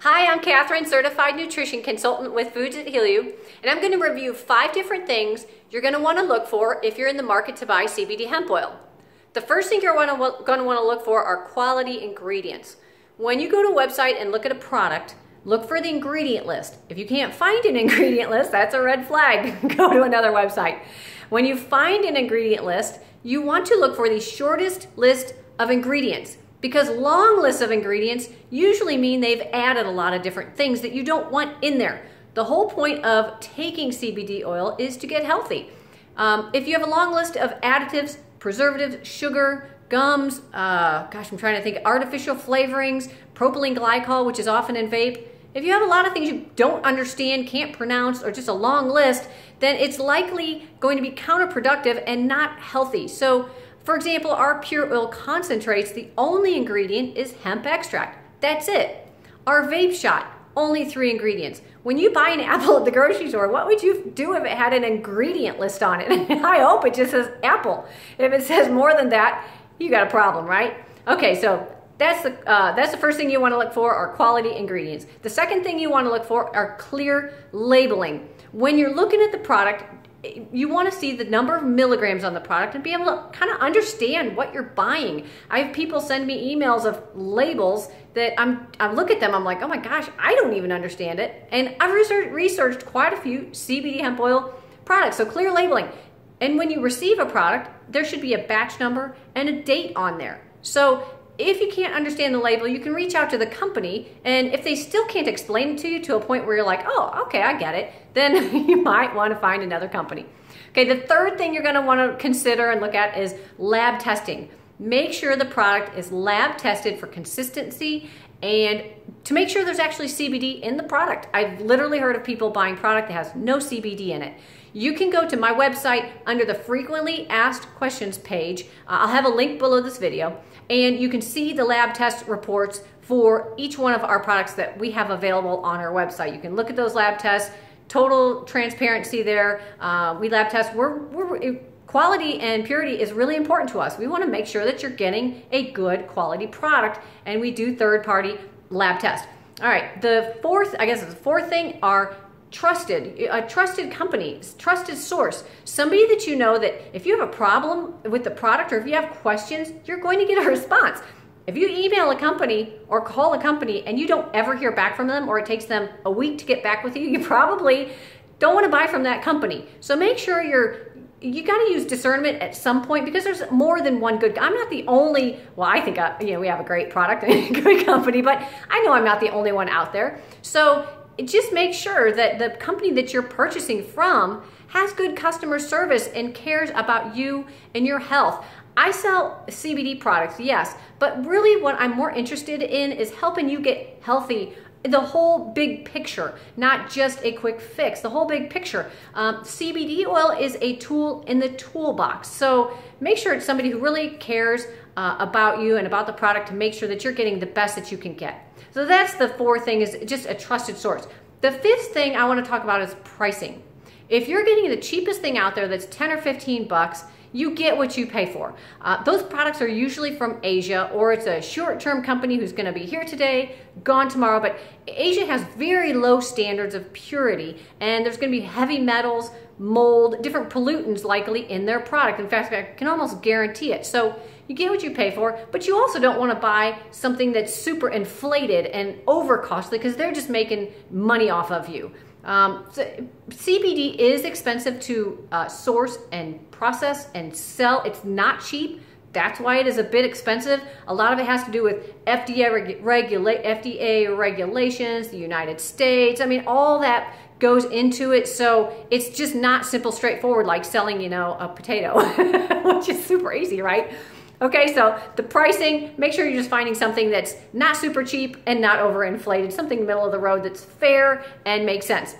Hi, I'm Catherine, Certified Nutrition Consultant with Foods That Heal You, and I'm going to review 5 different things you're going to want to look for if you're in the market to buy CBD hemp oil. The first thing you're going to want to look for are quality ingredients. When you go to a website and look at a product, look for the ingredient list. If you can't find an ingredient list, that's a red flag. Go to another website. When you find an ingredient list, you want to look for the shortest list of ingredients, because long lists of ingredients usually mean they've added a lot of different things that you don't want in there. The whole point of taking CBD oil is to get healthy. If you have a long list of additives, preservatives, sugar, gums, I'm trying to think, artificial flavorings, propylene glycol, which is often in vape. If you have a lot of things you don't understand, can't pronounce, or just a long list, then it's likely going to be counterproductive and not healthy. So, for example, our pure oil concentrates, the only ingredient is hemp extract. That's it. Our vape shot, only 3 ingredients. When you buy an apple at the grocery store, what would you do if it had an ingredient list on it? I hope it just says apple. If it says more than that, you got a problem, right? Okay, so that's the first thing you want to look for, are quality ingredients. The second thing you want to look for are clear labeling. When you're looking at the product, you want to see the number of milligrams on the product and be able to kind of understand what you're buying. I have people send me emails of labels that I look at them, I'm like, oh my gosh, I don't even understand it. And I've researched quite a few CBD hemp oil products, so clear labeling. And when you receive a product, there should be a batch number and a date on there. So if you can't understand the label, you can reach out to the company, and if they still can't explain it to you to a point where you're like, oh, okay, I get it, then you might want to find another company. Okay, the third thing you're going to want to consider and look at is lab testing. Make sure the product is lab tested for consistency and to make sure there's actually CBD in the product. I've literally heard of people buying product that has no CBD in it. You can go to my website under the frequently asked questions page. I'll have a link below this video, and you can see the lab test reports for each one of our products that we have available on our website. You can look at those lab tests, total transparency there. We lab test, quality and purity is really important to us. We want to make sure that you're getting a good quality product, and we do third-party lab tests. All right, the fourth thing are a trusted company, trusted source, somebody that you know that if you have a problem with the product or if you have questions, you're going to get a response. If you email a company or call a company and you don't ever hear back from them, or it takes them a week to get back with you, you probably don't want to buy from that company. So make sure you got to use discernment at some point, because there's more than one good. I'm not the only, well, I think we have a great product and a good company, but I know I'm not the only one out there. So just make sure that the company that you're purchasing from has good customer service and cares about you and your health. I sell CBD products, yes, but really what I'm more interested in is helping you get healthy, the whole big picture, not just a quick fix, the whole big picture. CBD oil is a tool in the toolbox, so make sure it's somebody who really cares about you and about the product to make sure that you're getting the best that you can get. So that's the fourth thing, is just a trusted source. The fifth thing I want to talk about is pricing. If you're getting the cheapest thing out there that's 10 or 15 bucks, you get what you pay for. Those products are usually from Asia, or it's a short-term company who's going to be here today, gone tomorrow, but Asia has very low standards of purity, and there's going to be heavy metals, mold, different pollutants likely in their product. In fact, I can almost guarantee it. So you get what you pay for, but you also don't want to buy something that's super inflated and over costly, because they're just making money off of you. So CBD is expensive to source and process and sell. It's not cheap. That's why it is a bit expensive. A lot of it has to do with FDA regulations, the United States. I mean, all that goes into it. So it's just not simple, straightforward, like selling, a potato, which is super easy, right? Okay, so the pricing, make sure you're just finding something that's not super cheap and not overinflated, something middle of the road that's fair and makes sense.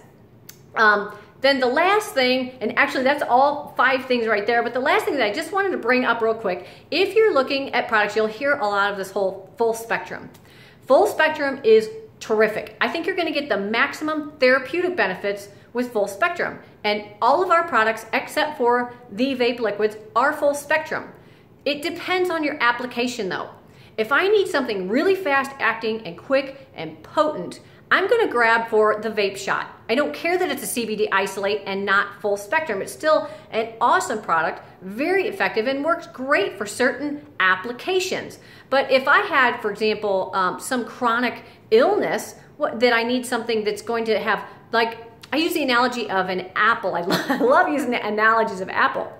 Then the last thing, and actually that's all 5 things right there, but the last thing that I just wanted to bring up real quick, if you're looking at products, you'll hear a lot of this whole full spectrum. Full spectrum is terrific. I think you're going to get the maximum therapeutic benefits with full spectrum. And all of our products, except for the vape liquids, are full spectrum. It depends on your application though. if I need something really fast acting and quick and potent, I'm going to grab for the vape shot. I don't care that it's a CBD isolate and not full spectrum. It's still an awesome product, very effective, and works great for certain applications. But if I had, for example, some chronic illness that I need something that's going to have, like, I use the analogy of an apple. I love using the analogies of apple.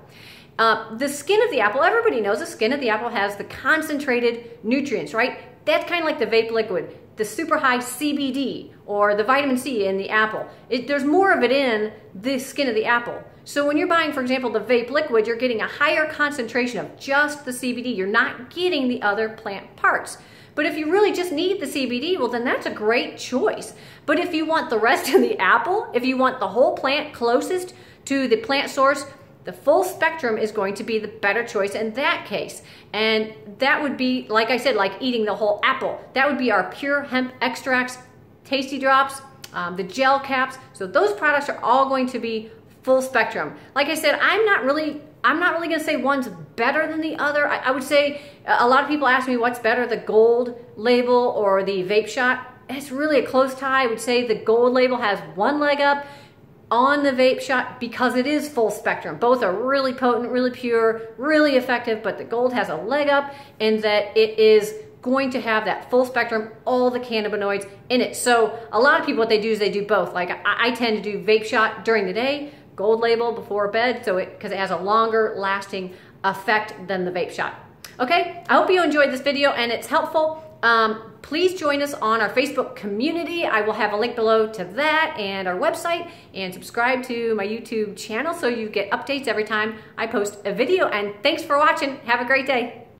The skin of the apple, everybody knows the skin of the apple has the concentrated nutrients, right? That's kind of like the vape liquid, the super high CBD or the vitamin C in the apple. There's more of it in the skin of the apple. So when you're buying, for example, the vape liquid, you're getting a higher concentration of just the CBD. You're not getting the other plant parts. But if you really just need the CBD, well, then that's a great choice. But if you want the rest of the apple, if you want the whole plant closest to the plant source, the full spectrum is going to be the better choice in that case. And that would be, like I said, like eating the whole apple. That would be our pure hemp extracts, tasty drops, the gel caps. So those products are all going to be full spectrum. Like I said, I'm not really going to say one's better than the other. I would say a lot of people ask me what's better, the gold label or the vape shot. It's really a close tie. I would say the gold label has one leg up on the vape shot because it is full spectrum. Both are really potent, really pure, really effective, but the gold has a leg up in that it is going to have that full spectrum, all the cannabinoids in it. So a lot of people, what they do is they do both. Like I tend to do vape shot during the day, gold label before bed, so because it has a longer lasting effect than the vape shot. Okay, I hope you enjoyed this video and it's helpful. Please join us on our Facebook community. I will have a link below to that and our website, and subscribe to my YouTube channel so you get updates every time I post a video. And thanks for watching. Have a great day.